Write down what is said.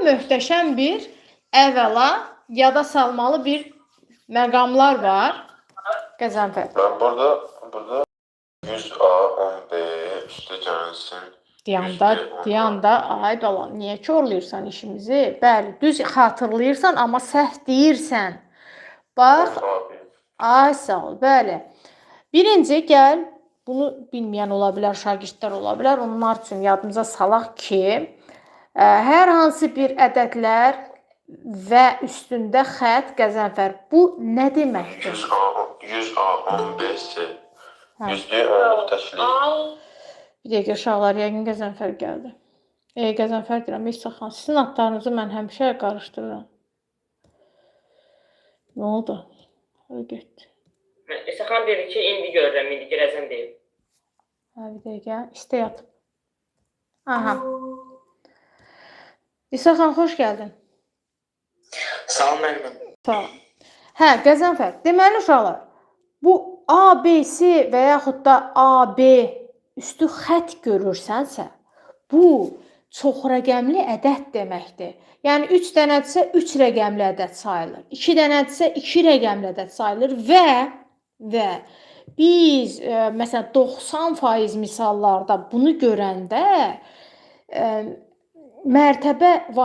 möhtəşəm bir əvvəla yada salmalı bir məqamlar var. Qəzənfər. Ben burada 100A 10B üstə gəlsin. Deyanda, ay bala, niyə korlayırsan işimizi? Bəli, düz xatırlayırsan, amma səhv deyirsən. Bax, ay sağ ol, bəli. Birinci, gəl, bunu bilməyən ola bilər, şagirdlər ola bilər. Onlar üçün yadımıza salaq ki, hər hansı bir ədədlər və üstündə xətt, Qəzənfər, bu nə deməkdir? 100A 10B 100-lü 10 təşkil. Bir dəqiqə, uşaqlar, yəqin Qəzənfər gəldi. Qəzənfər deyirəm, İsaxan, sizin adlarınızı mən həmişə qarışdırıram. Nə oldu? Öyle getdi. İsaxan dedi ki, indi görürəm, indi girəcəm deyib. Bir dəqiqə, istə yatıb. Aha. İsaxan, xoş gəldin. Sağ ol müəllimim. Sağ ol. Qəzənfər, deməli uşaqlar, bu ABC və yaxud da AB üstü xətt görürsənsə, bu çox rəqəmli ədəd deməkdir. Yəni 3 dənədirsə 3 rəqəmli ədəd sayılır. 2 dənədirsə 2 rəqəmli ədəd sayılır və biz məsələn 90% misallarda bunu görəndə mərtəbə